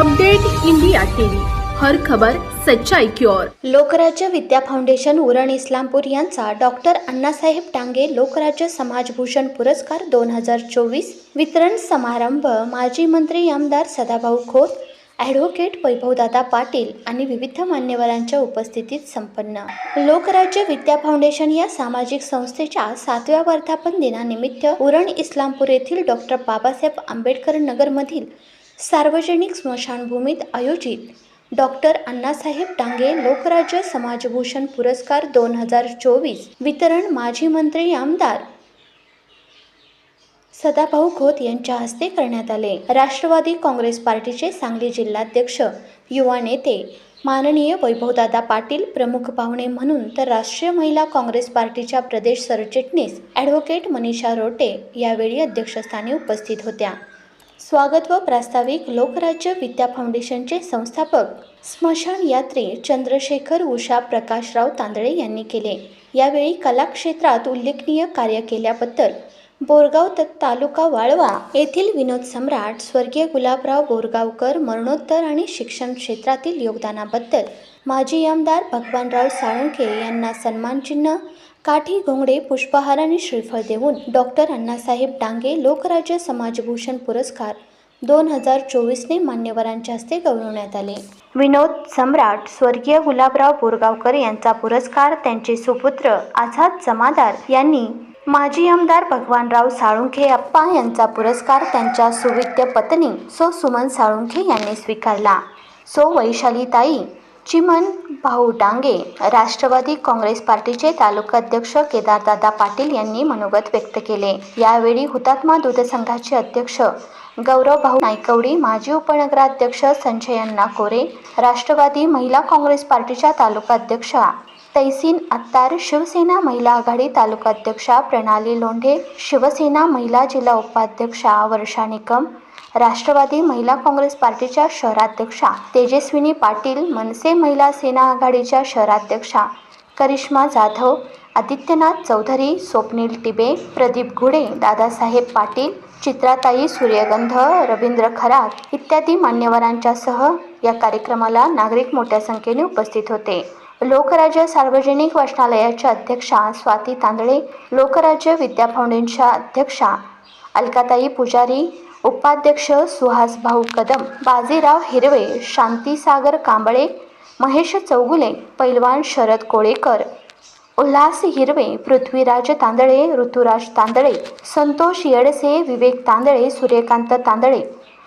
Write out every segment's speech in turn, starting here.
Update India TV, हर खबर सच्चाई की ओर। लोकराज्य विद्या फाउंडेशन उरण इस्लामपूर यांचा डॉक्टर अण्णासाहेब टांगे लोकराज्य समाजभूषण पुरस्कार 2024 वितरण समारंभ माजी मंत्री आमदार सदाभाऊ खोत, ॲडव्होकेट वैभवदादा पाटील आणि विविध मान्यवरांच्या उपस्थितीत संपन्न। लोकराज्य विद्या फाउंडेशन या सामाजिक संस्थेच्या 7व्या वर्धापन दिनानिमित्त उरण इस्लामपूर येथील डॉक्टर बाबासाहेब आंबेडकर नगरमधील सार्वजनिक स्मशानभूमीत आयोजित डॉक्टर अण्णासाहेब टांगे लोकराज्य समाजभूषण पुरस्कार 2024 वितरण माजी मंत्री आमदार सदाभाऊ खोत यांच्या हस्ते करण्यात आले। राष्ट्रवादी काँग्रेस पार्टीचे सांगली जिल्हाध्यक्ष युवा नेते माननीय वैभवदादा पाटील प्रमुख पाहुणे म्हणून, तर राष्ट्रीय महिला काँग्रेस पार्टीच्या प्रदेश सरचिटणीस ॲडव्होकेट मनीषा रोटे यावेळी अध्यक्षस्थानी उपस्थित होत्या। स्वागत व प्रास्ताविक लोकराज्य विद्या फाउंडेशनचे संस्थापक स्मशान यात्री चंद्रशेखर उषा प्रकाशराव तांदळे यांनी केले। यावेळी कला क्षेत्रात उल्लेखनीय कार्य केल्याबद्दल बोरगाव तालुका वाळवा येथील विनोद सम्राट स्वर्गीय गुलाबराव बोरगावकर मरणोत्तर आणि शिक्षण क्षेत्रातील योगदानाबद्दल माजी आमदार भगवानराव साळुंखे यांना सन्मानचिन्ह, काठी, घोंगडे, पुष्पहार आणि श्रीफळ देऊन डॉक्टर अण्णासाहेब टांगे लोकराज्य समाजभूषण पुरस्कार 2024 ने मान्यवरांच्या हस्ते गौरवण्यात आले। विनोद सम्राट स्वर्गीय गुलाबराव बोरगावकर यांचा पुरस्कार त्यांचे सुपुत्र आझाद जमादार यांनी, माजी आमदार भगवानराव साळुंखे अप्पा यांचा पुरस्कार त्यांच्या सुविद्य पत्नी सो सुमन साळुंखे यांनी स्वीकारला। सो वैशालीताई चिमन भाऊ टांगे राष्ट्रवादी काँग्रेस पार्टीचे तालुकाध्यक्ष केदारदादा पाटील यांनी मनोगत व्यक्त केले। यावेळी हुतात्मा दूध संघाचे अध्यक्ष गौरव भाऊ नायकवडी, माजी उपनगराध्यक्ष संजय अण्णा कोरे, राष्ट्रवादी महिला काँग्रेस पार्टीच्या तालुकाध्यक्षा तैसीन अत्तार, शिवसेना महिला आघाडी तालुकाध्यक्षा प्रणाली लोंढे, शिवसेना महिला जिल्हा उपाध्यक्षा वर्षा निकम, राष्ट्रवादी महिला काँग्रेस पार्टीच्या शहराध्यक्षा तेजस्विनी पाटील, मनसे महिला सेना आघाडीच्या शहराध्यक्षा करिश्मा जाधव, आदित्यनाथ चौधरी, स्वप्नील टिबे, प्रदीप घुडे, दादासाहेब पाटील, चित्राताई सूर्यगंध, रवींद्र खरात इत्यादी मान्यवरांच्यासह या कार्यक्रमाला नागरिक मोठ्या संख्येने उपस्थित होते। लोकराज्य सार्वजनिक वाचनालयाच्या अध्यक्षा स्वाती तांदळे, लोकराज्य विद्या फाउंडेशनच्या अध्यक्षा अलकाताई पुजारी, उपाध्यक्ष सुहास भाऊ कदम, बाजीराव हिरवे, शांतीसागर कांबळे, महेश चौगुले, पैलवान शरद कोळेकर, उल्हास हिरवे, पृथ्वीराज तांदळे, ऋतुराज तांदळे, संतोष येडसे, विवेक तांदळे, सूर्यकांत तांदळे,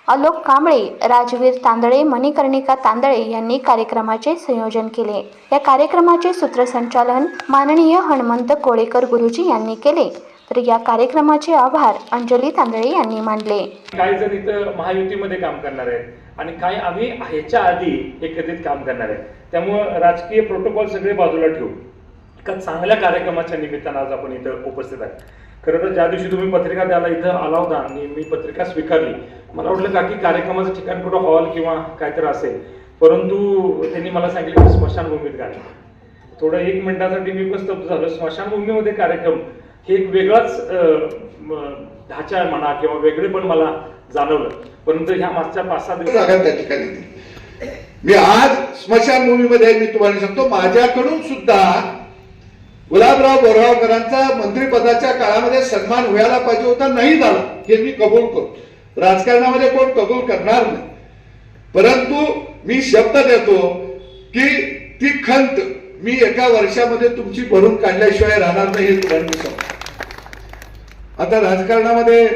आलोक कांबळे, राजवीर तांदळे, मणिकर्णिका तांदळे यांनी कार्यक्रमाचे संयोजन केले। या कार्यक्रमाचे सूत्रसंचालन माननीय हनुमंत कोळेकर गुरुजी यांनी केले, तर या कार्यक्रमाचे आभार अंजली तांदळे यांनी मानले। काही जण इथं महायुतीमध्ये काम करणार आहेत आणि काही आम्ही ह्याच्या आधी एकत्रित काम करणार आहे, त्यामुळे राजकीय प्रोटोकॉल सगळे बाजूला ठेवू एका चांगल्या कार्यक्रमाच्या निमित्तानं आज आपण इथं उपस्थित आहे। खरं तर ज्या दिवशी तुम्ही पत्रिका द्यायला इथं आला होता आणि मी पत्रिका स्वीकारली, मला वाटलं का की कार्यक्रमाचं ठिकाण कुठं हॉल किंवा काहीतरी असेल, परंतु त्यांनी मला सांगितलं की स्मशानभूमीत गाणी। थोडं 1 मिनिटासाठी मी पण स्तब्ध झालो। स्मशानभूमीमध्ये कार्यक्रम हे एक वेगळाच ढाचा म्हणा किंवा वेगळे पण मला जाणवलं, परंतु ह्या मागच्या 5-6 दिवसात त्या ठिकाणी मी आज स्मशानभूमीमध्ये मी तुम्हाला सांगतो, माझ्याकडून सुद्धा गुलाबराव बोरगावकरांचा मंत्रिपदाच्या काळामध्ये सन्मान व्हायला पाहिजे होता, नाही झाला हे मी कबूल करतो। राजकारणामध्ये कोण कबूल करणार नाही, परंतु मी शब्द देतो की ती खंत मी एका वर्षामध्ये तुमची भरून काढल्याशिवाय राहणार नाही हे तुम्हाला मी सांगतो। आता राजकारणामध्ये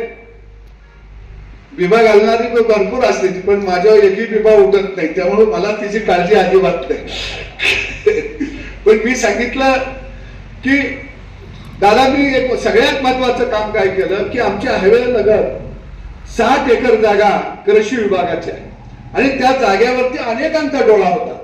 बिबा घालणारी भरपूर असते, पण माझ्यावर एकही बिबा उठत नाही, त्यामुळे मला तिची काळजी अजिबात नाही। पण मी सांगितलं की दादा मी एक सगळ्यात महत्वाचं काम काय केलं की आमच्या हवेली नगर 60 एकर जागा कृषी विभागाची आहे आणि त्या जागेवरती अनेकांचा डोळा होता।